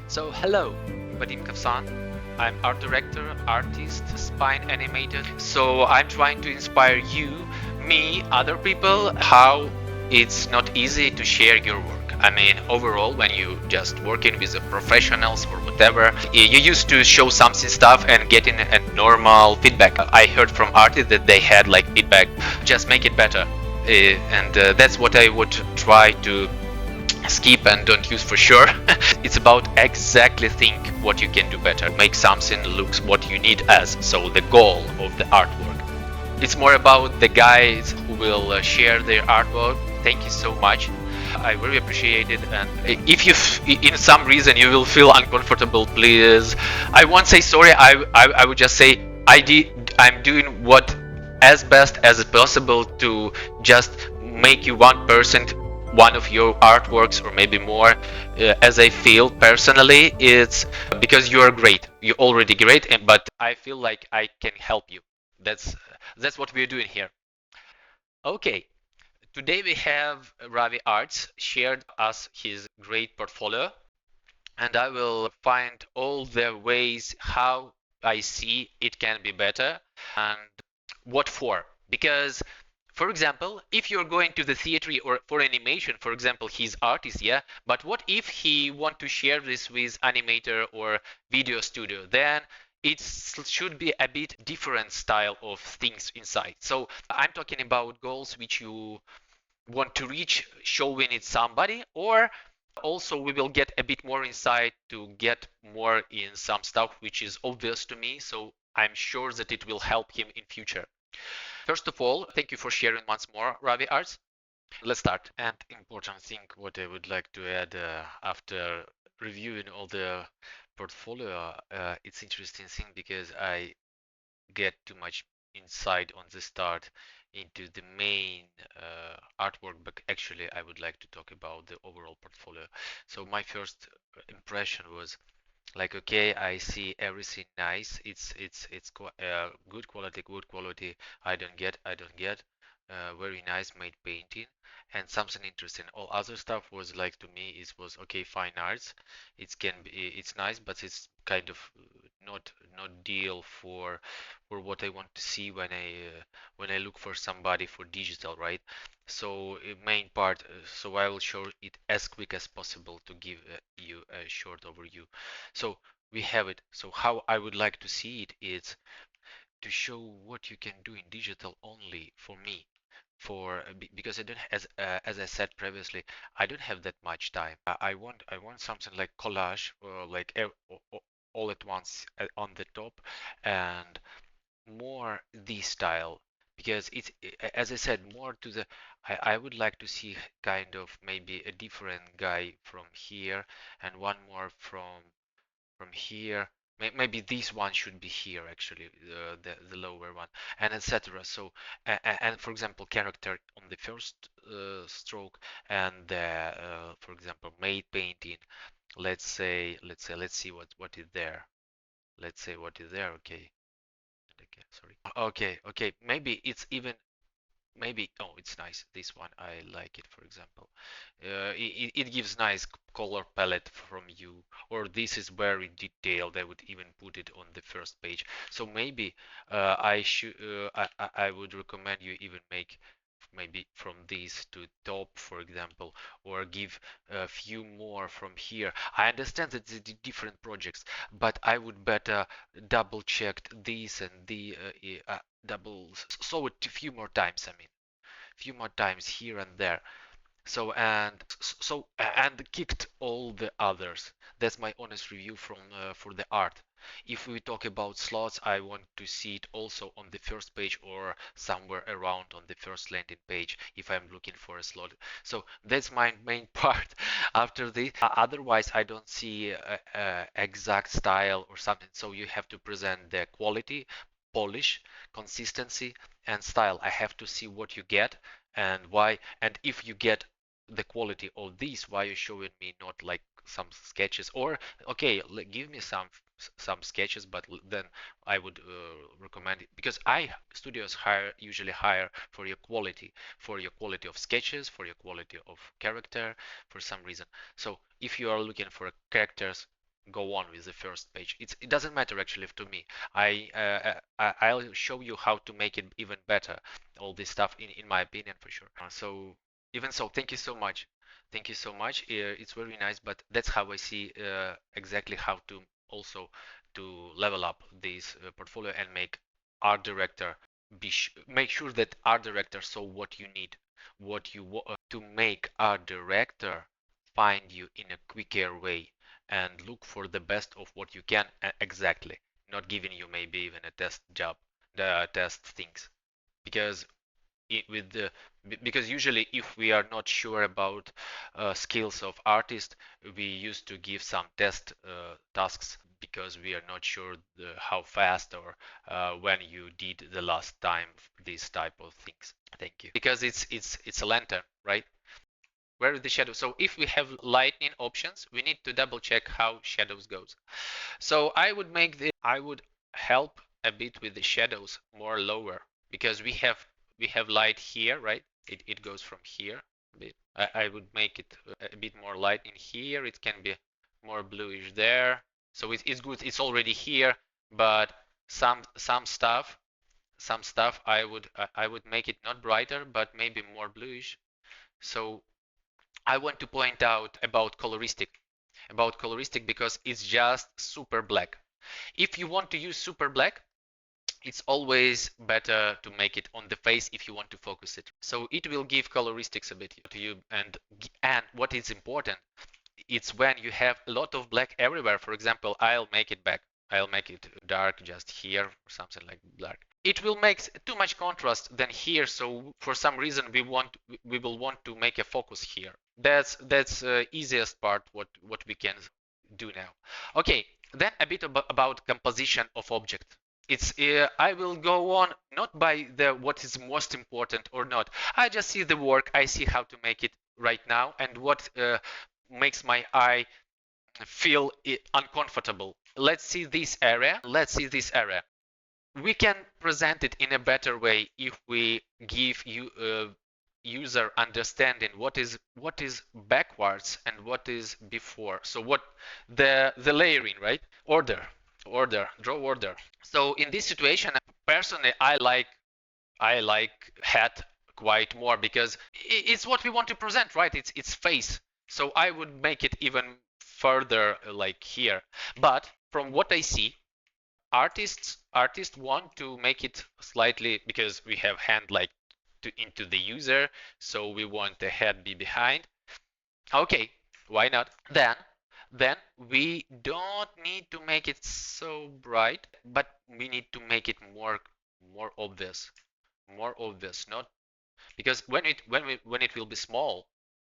So hello, Vadim Kafsan. I'm art director, artist, spine animator. So I'm trying to inspire you, me, other people, how it's not easy to share your work. I mean, overall, when you just working with the professionals or whatever, you used to show something stuff and getting a normal feedback. I heard from artists that they had like feedback, just make it better. And that's what I would try to skip and don't use for sure. It's about exactly think what you can do better, make something looks what you need as, so the goal of the artwork. It's more about the guys who will share their artwork. Thank you so much. I really appreciate it. And if you, in some reason, you will feel uncomfortable, please. I won't say sorry. I would just say I'm doing what as best as possible to just make you 1% one of your artworks or maybe more. As I feel personally, it's because you are great. You're already great, but I feel like I can help you. That's what we're doing here. Okay, today we have Ravi Arts shared us his great portfolio, and I will find all the ways how I see it can be better and what for. Because, for example, if you're going to the theater or for animation, for example, he's artist, yeah, but what if he want to share this with animator or video studio? Then it should be a bit different style of things inside. So I'm talking about goals which you want to reach, showing it somebody, or also we will get a bit more insight to get more in some stuff which is obvious to me, so I'm sure that it will help him in future. First of all, thank you for sharing once more, Ravi Arts. Let's start. And important thing what I would like to add after reviewing all the portfolio, it's interesting thing because I get too much insight on the start into the main artwork, but actually I would like to talk about the overall portfolio. So my first impression was like, okay, I see everything nice. It's good quality, good quality. I don't get. Very nice made painting and something interesting. All other stuff was like to me it was okay, fine arts. It's nice, but it's kind of not deal for what I want to see when I look for somebody for digital, right? So main part. So I will show it as quick as possible to give you a short overview. So we have it. So how I would like to see it is to show what you can do in digital only for me. Because I don't, as I said previously, I don't have that much time. I want something like collage, like all at once on the top, and more this style, because it's, as I said, more to the, I would like to see kind of maybe a different guy from here and one more from here. Maybe this one should be here actually, the lower one, and etc. So and for example, character on the first stroke, and for example, made painting. Let's see what is there. Let's say what is there. Okay. Okay, sorry. Okay. Maybe it's even, maybe, oh, it's nice. This one, I like it, for example. It gives nice color palette from you, or this is very detailed. I would even put it on the first page. So maybe I would recommend you even make maybe from this to top, for example, or give a few more from here. I understand that the different projects, but I would better double check this and the double saw it a few more times. I mean, few more times here and there. And kicked all the others. That's my honest review from for the art. If we talk about slots, I want to see it also on the first page or somewhere around on the first landing page if I'm looking for a slot. So that's my main part. After this, otherwise I don't see exact style or something. So you have to present the quality, polish, consistency, and style. I have to see what you get and why, and if you get the quality of these, why you showing me not like some sketches, or okay, give me some sketches, but then I would recommend it, because I studios usually hire for your quality of sketches, for your quality of character, for some reason. So if you are looking for characters, go on with the first page. It doesn't matter actually to me. I'll show you how to make it even better. All this stuff in my opinion for sure. So even so, thank you so much. Thank you so much. It's very nice, but that's how I see exactly how to also to level up this portfolio and make art director make sure that art director saw what you need, what you to make art director find you in a quicker way and look for the best of what you can exactly, not giving you maybe even a test job, the test things, because with the because usually if we are not sure about skills of artist, we used to give some test tasks because we are not sure how fast or when you did the last time these type of things. Thank you. Because it's a lantern, right? Where is the shadow? So if we have lighting options, we need to double check how shadows goes. So I would help a bit with the shadows more lower, because we have light here, right? It goes from here a bit. I would make it a bit more light in here. It can be more bluish there. So it's good. It's already here, but some stuff I would make it not brighter, but maybe more bluish. So I want to point out about coloristic because it's just super black. If you want to use super black, it's always better to make it on the face if you want to focus it. So it will give coloristics a bit to you, and what is important, it's when you have a lot of black everywhere. For example, I'll make it back. I'll make it dark just here or something like black. It will make too much contrast than here. So for some reason we will want to make a focus here. That's easiest part what we can do now. Okay, then a bit about composition of object. It's I will go on not by the what is most important or not. I just see the work. I see how to make it right now and what makes my eye feel uncomfortable. Let's see this area. Let's see this area. We can present it in a better way if we give you user understanding what is backwards and what is before. So what the layering, right? Order, draw order. So in this situation, personally, I like hat quite more because it's what we want to present, right? It's face. So I would make it even further like here. But from what I see, artists want to make it slightly, because we have hand like into the user, so we want the head be behind. Okay, why not? Then we don't need to make it so bright, but we need to make it more obvious, not because when it will be small,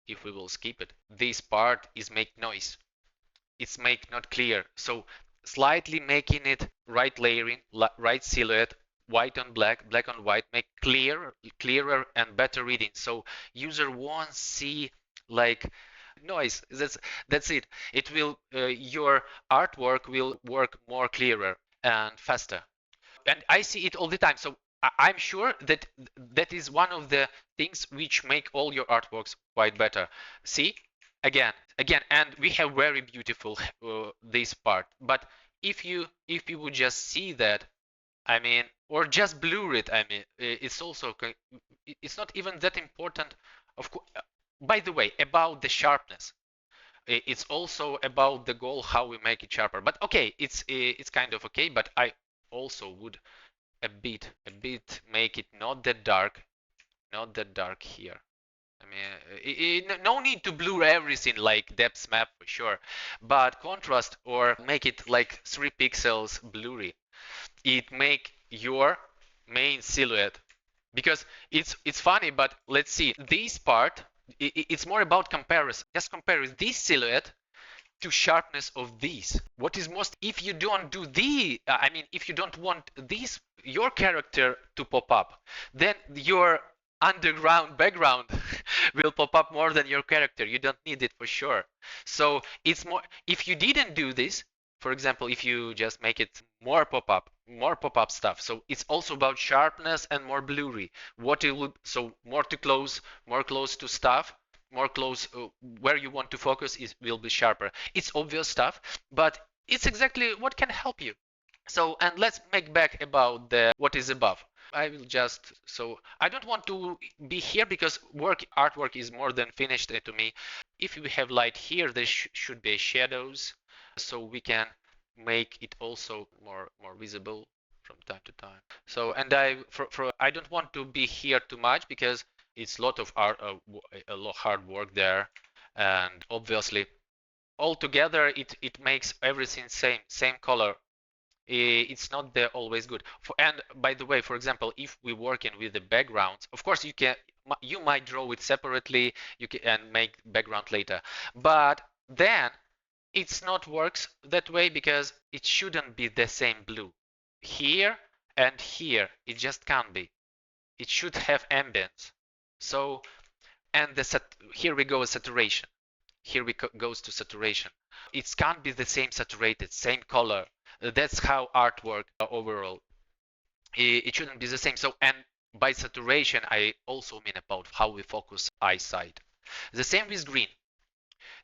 if we will skip it, this part is make noise. It's make not clear. So slightly making it right layering, right silhouette, white on black, black on white, make clearer and better reading. So user won't see like noise. That's it. It will your artwork will work more clearer and faster. And I see it all the time. So I'm sure that that is one of the things which make all your artworks quite better. See, again, and we have very beautiful this part. But if you would just see that, I mean, or just blur it, I mean, it's also it's not even that important. Of course, by the way, about the sharpness, it's also about the goal how we make it sharper. But okay, it's kind of okay. But I also would a bit make it not that dark here. I mean, no need to blur everything like depth map for sure, but contrast or make it like 3 pixels blurry. It make your main silhouette, because it's funny, but let's see this part. It's more about comparison. Just compare this silhouette to sharpness of these. What is most, if you don't do I mean, if you don't want this your character to pop up, then your underground background will pop up more than your character. You don't need it for sure. So it's more, if you didn't do this, for example, if you just make it more pop-up stuff. So it's also about sharpness and more blurry. What it would, so more close to stuff, more close, where you want to focus will be sharper. It's obvious stuff, but it's exactly what can help you. So, and let's make back about what is above. I will just, so I don't want to be here because artwork is more than finished to me. If we have light here, there should be shadows, so we can make it also more visible from time to time. So, and I don't want to be here too much because it's a lot of art, a lot hard work there, and obviously altogether it makes everything same color. It's not there always good. And by the way, for example, if we're working with the backgrounds, of course you might draw it separately, and make background later, but then it's not works that way because it shouldn't be the same blue here and here. It just can't be. It should have ambience. So, and here we go, saturation. Here we goes to saturation. It can't be the same saturated, same color. That's how artwork overall. It shouldn't be the same. So, and by saturation, I also mean about how we focus eyesight. The same with green.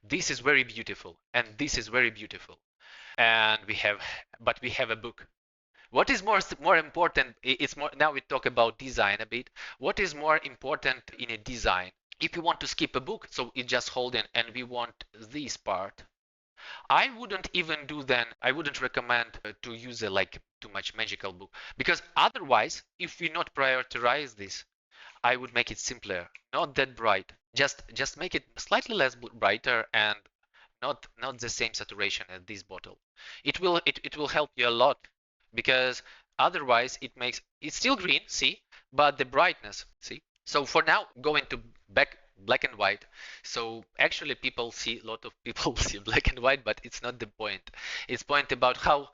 This is very beautiful, and this is very beautiful. And but we have a book. What is more important? It's more, now we talk about design a bit. What is more important in a design? If you want to skip a book, so it just hold in, and we want this part, I wouldn't even do then. I wouldn't recommend to use a like too much magical book, because otherwise, if we not prioritize this, I would make it simpler, not that bright. Just make it slightly less brighter and not the same saturation as this bottle. It will help you a lot, because otherwise it's still green, see, but the brightness, see. So for now, going to black and white. So actually a lot of people see black and white, but it's not the point. It's point about how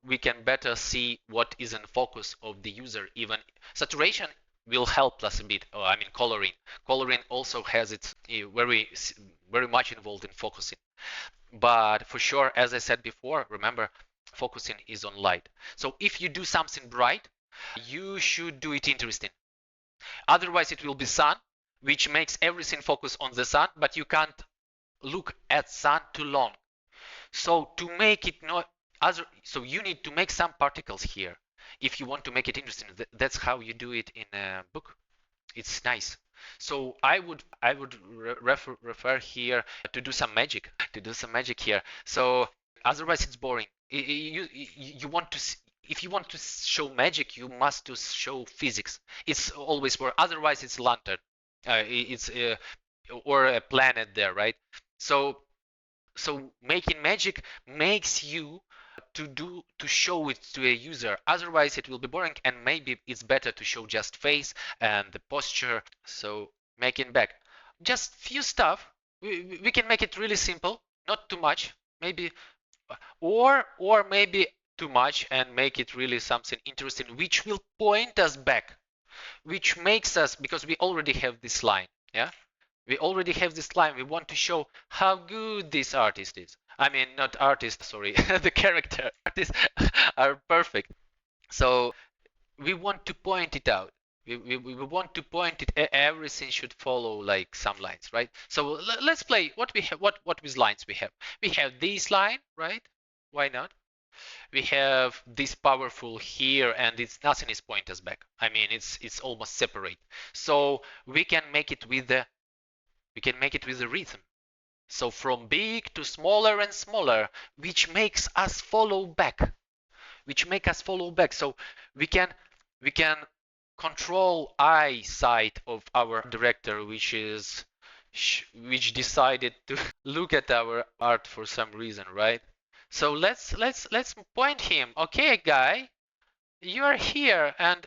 we can better see what is in focus of the user. Even saturation will help us a bit. I mean, coloring also has its very much involved in focusing. But for sure, as I said before, remember, focusing is on light. So if you do something bright, you should do it interesting. Otherwise, it will be sun, which makes everything focus on the sun, but you can't look at sun too long. So to make it not other, so you need to make some particles here if you want to make it interesting. That's how you do it in a book. It's nice. So I would refer here to do some magic, here. So otherwise it's boring. You want to, if you want to show magic, you must to show physics. It's always where. Otherwise it's lantern. It's or a planet there, right? So making magic makes you to show it to a user. Otherwise it will be boring, and maybe it's better to show just face and the posture. So making back just few stuff, we can make it really simple, not too much, maybe, or maybe too much, and make it really something interesting which will point us back, which makes us, because we already have this line, yeah, we already have this line. We want to show how good this artist is. I mean, not artist, sorry, the character. Artists are perfect. So we want to point it out. We want to point it. Everything should follow like some lines, right? So let's play what we have. What with lines we have? We have this line, right? Why not? We have this powerful here, and it's nothing is point us back. I mean, it's almost separate. So we can make it with the rhythm. So from big to smaller and smaller, which makes us follow back. So we can control eyesight of our director, which decided to look at our art for some reason, right? So let's point him. Okay, guy, you are here, and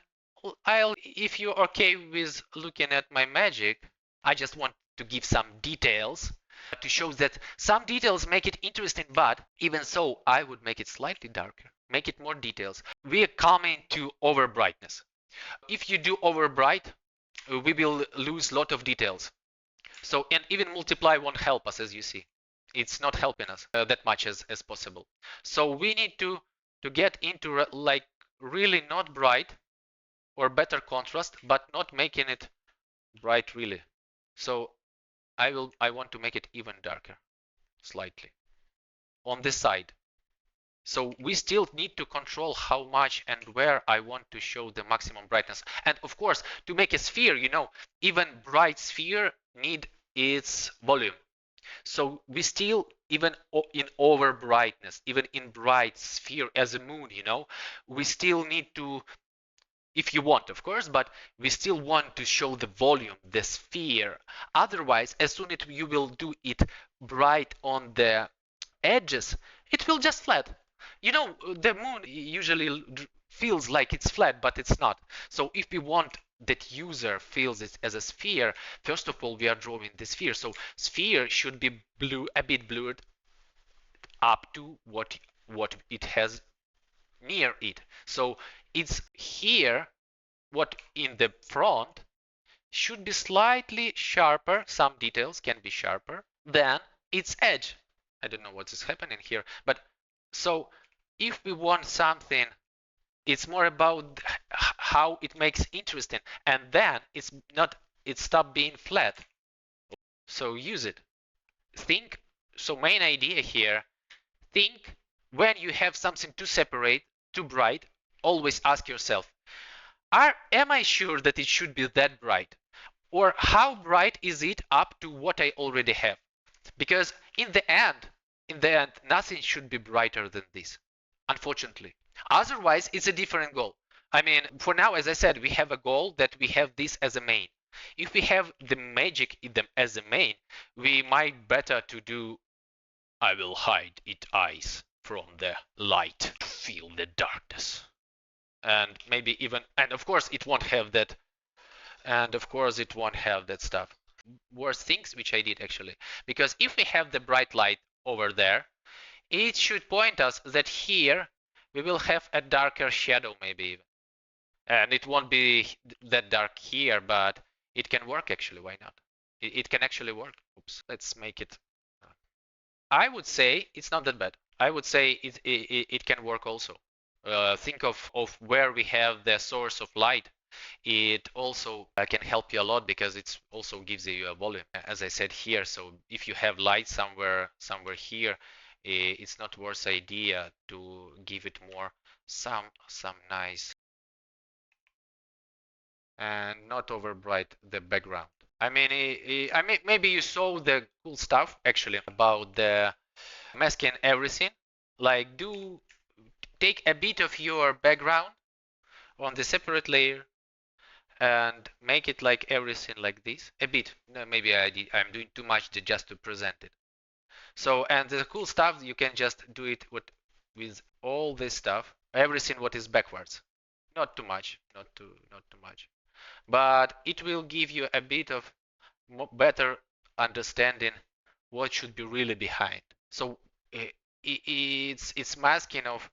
if you're okay with looking at my magic, I just want to give some details to show that some details make it interesting, but even so, I would make it slightly darker, make it more details. We are coming to over brightness. If you do over bright, we will lose a lot of details. So, and even multiply won't help us, as you see. It's not helping us that much as possible. So we need to get into like really not bright, or better contrast, but not making it bright really. So I want to make it even darker, slightly, on this side. So we still need to control how much and where I want to show the maximum brightness. And of course, to make a sphere, even bright sphere need its volume. So we still, even in over brightness, even in bright sphere as a moon, we still need to, if you want, of course, but we still want to show the volume, the sphere. Otherwise, as soon as you will do it bright on the edges, it will just flat. The moon usually feels like it's flat, but it's not. So if we want that user feels it as a sphere, first of all, we are drawing the sphere. So sphere should be a bit blurred up to what it has near it. So it's here, what in the front should be slightly sharper. Some details can be sharper than its edge. I don't know what is happening here, but so if we want something, it's more about how it makes interesting, and then it stop being flat. So use it. Think. So main idea here, think when you have something too separate, too bright, always ask yourself, am I sure that it should be that bright? Or how bright is it up to what I already have? Because in the end, nothing should be brighter than this, unfortunately. Otherwise, it's a different goal. I mean, for now, as I said, we have a goal that we have this as a main. If we have the magic in them as a main, we might better to do, I will hide its eyes from the light to feel the darkness. And maybe even, and of course it won't have that, stuff. Worst things which I did actually, because if we have the bright light over there, it should point us that here we will have a darker shadow, maybe even, and it won't be that dark here, but it can work actually. Why not? It can actually work. Oops, let's make it. I would say it's not that bad. I would say it can work also. Think of where we have the source of light. It also can help you a lot because it also gives you a volume, as I said here. So if you have light somewhere here, it's not worth idea to give it more some nice and not over bright the background. I mean, maybe you saw the cool stuff actually about the masking everything. Like take a bit of your background on the separate layer and make it like everything like this a bit. No, maybe I'm doing too much just to present it. So, and the cool stuff, you can just do it with all this stuff, everything what is backwards. Not too much, not too much, but it will give you a bit of better understanding what should be really behind. So it's masking of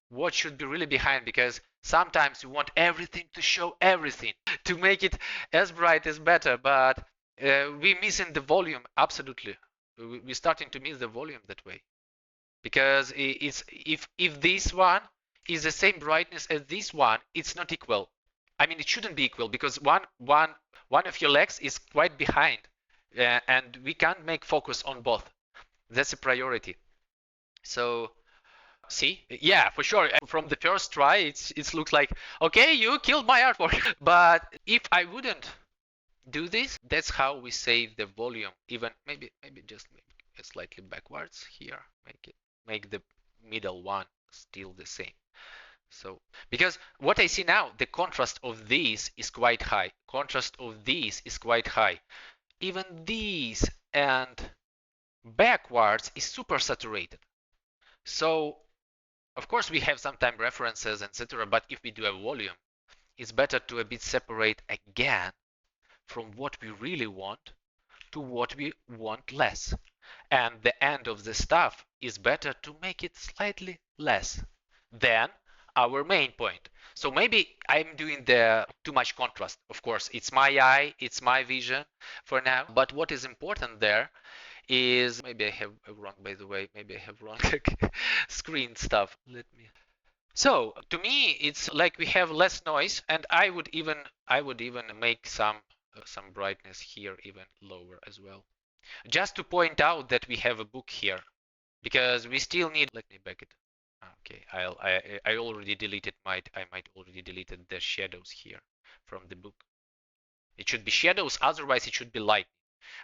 what should be really behind, because sometimes you want everything to show everything to make it as bright as better, but we missing the volume. Absolutely, we're starting to miss the volume that way, because it's if this one is the same brightness as this one, it's not equal. I mean, it shouldn't be equal, because one of your legs is quite behind, and we can't make focus on both. That's a priority. So see, yeah, for sure. From the first try, it looks like, okay, you killed my artwork. But if I wouldn't do this, that's how we save the volume. Even maybe just make it slightly backwards here. Make the middle one still the same. So because what I see now, the contrast of these is quite high. Contrast of these is quite high. Even these and backwards is super saturated. So of course, we have sometimes references, etc. But if we do a volume, it's better to a bit separate again from what we really want to what we want less. And the end of the stuff is better to make it slightly less than our main point. So maybe I'm doing the too much contrast. Of course, it's my eye, it's my vision for now. But what is important there is, maybe I have wrong, by the way, maybe I have wrong screen stuff. So to me, it's like we have less noise, and I would even make some brightness here even lower as well. Just to point out that we have a book here, because we still need. Let me back it. Okay, I already deleted I might already deleted the shadows here from the book. It should be shadows, otherwise it should be light.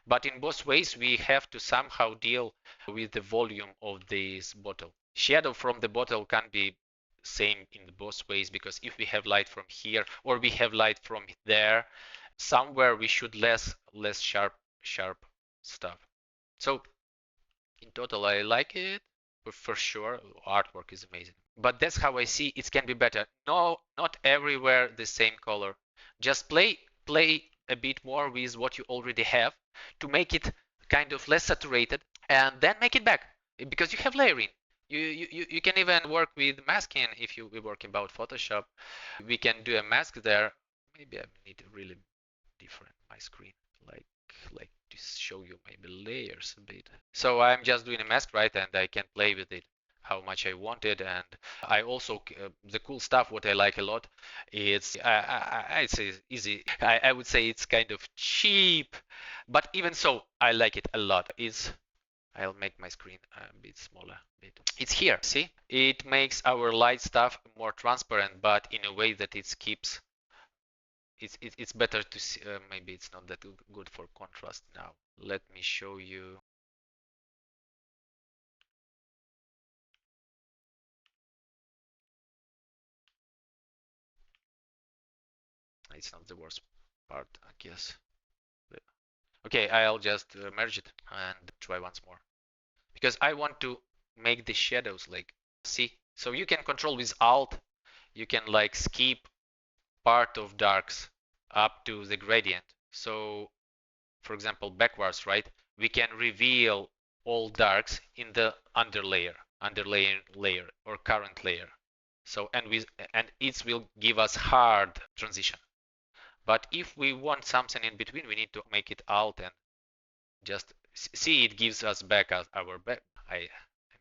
But in both ways, we have to somehow deal with the volume of this bottle. Shadow from the bottle can be same in both ways, because if we have light from here or we have light from there, somewhere we should less sharp stuff. So in total, I like it, but for sure, artwork is amazing. But that's how I see it can be better. No, not everywhere the same color. Just play a bit more with what you already have to make it kind of less saturated, and then make it back, because you have layering. You can even work with masking if you be working about Photoshop. We can do a mask there. Maybe I need to really different my screen, like to show you maybe layers a bit. So I'm just doing a mask, right, and I can play with it how much I wanted. And I also the cool stuff what I like a lot is I'd say easy. I would say it's kind of cheap, but even so I like it a lot. Is I'll make my screen a bit smaller. It's here, see? It makes our light stuff more transparent, but in a way that it keeps it's better to see. Maybe it's not that good for contrast now. Let me show you. It's not the worst part, I guess. Okay, I'll just merge it and try once more, because I want to make the shadows like, see? So you can control with Alt, you can like skip part of darks up to the gradient. So for example, backwards, right? We can reveal all darks in the underlayer layer or current layer. So and it will give us hard transition. But if we want something in between, we need to make it Alt and just see it gives us back our back. I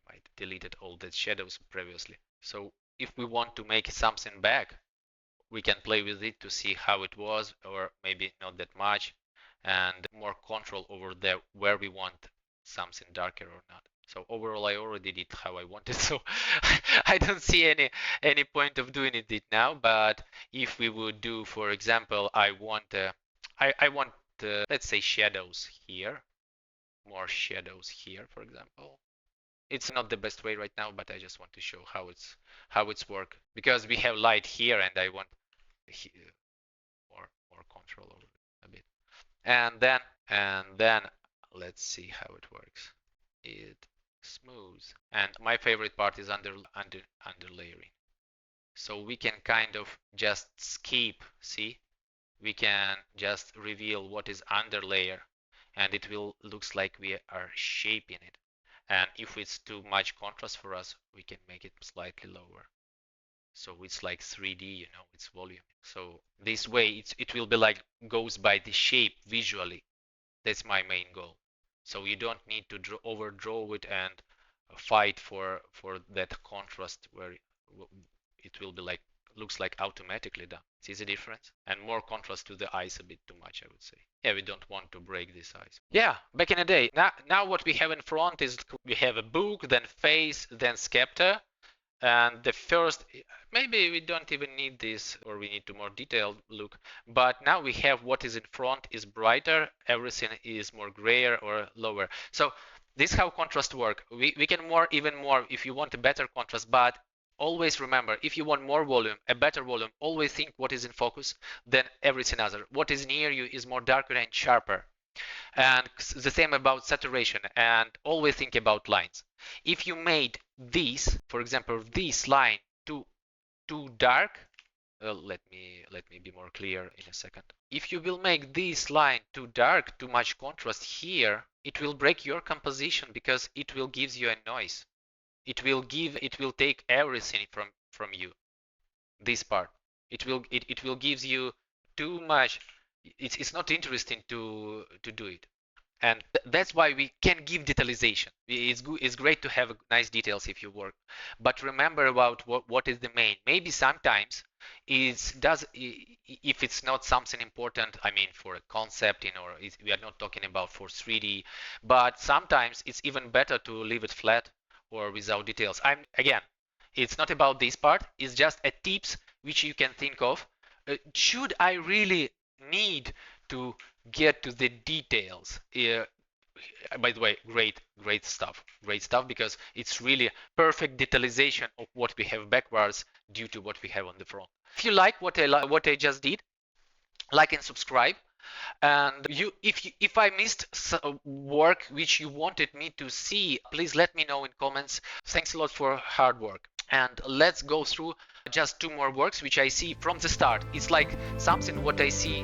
might deleted all the shadows previously. So if we want to make something back, we can play with it to see how it was, or maybe not that much, and more control over there where we want something darker or not. So overall, I already did how I wanted, so I don't see any point of doing it now. But if we would do, for example, I want let's say shadows here, more shadows here, for example. It's not the best way right now, but I just want to show how it's work, because we have light here, and I want more control over it a bit. And then let's see how it works. It smooth. And my favorite part is underlayering. So we can kind of just skip, see? We can just reveal what is under layer, and it will looks like we are shaping it. And if it's too much contrast for us, we can make it slightly lower. So it's like 3D, it's volume. So this way it will be like goes by the shape visually. That's my main goal. So you don't need to overdraw it and fight for that contrast where it will be like looks like automatically done. See the difference? And more contrast to the eyes a bit too much, I would say. Yeah, we don't want to break this eyes. Yeah, back in the day. Now what we have in front is we have a book, then face, then scepter. And the first, maybe we don't even need this, or we need to more detailed look, but now we have what is in front is brighter, everything is more grayer or lower. So this is how contrast work. We can even more if you want a better contrast, but always remember, if you want more volume, a better volume, always think what is in focus, then everything other. What is near you is more darker and sharper. And the same about saturation, and always think about lines. If you made this, for example, this line too dark, let me be more clear in a second. If you will make this line too dark, too much contrast here, it will break your composition, because it will give you a noise. It will take everything from you. This part, it will give you too much. It's not interesting to do it. And that's why we can give detailization. It's great to have nice details if you work, but remember about what is the main. Maybe sometimes if it's not something important, I mean for a concept, or we are not talking about for 3D, but sometimes it's even better to leave it flat or without details. Again, it's not about this part. It's just a tips which you can think of. Should I really need to get to the details? By the way, great stuff, because it's really perfect detalization of what we have backwards due to what we have on the front. If you like what I just did, like and subscribe. And if I missed work which you wanted me to see, please let me know in comments. Thanks a lot for hard work. And let's go through just two more works which I see from the start. It's like something what I see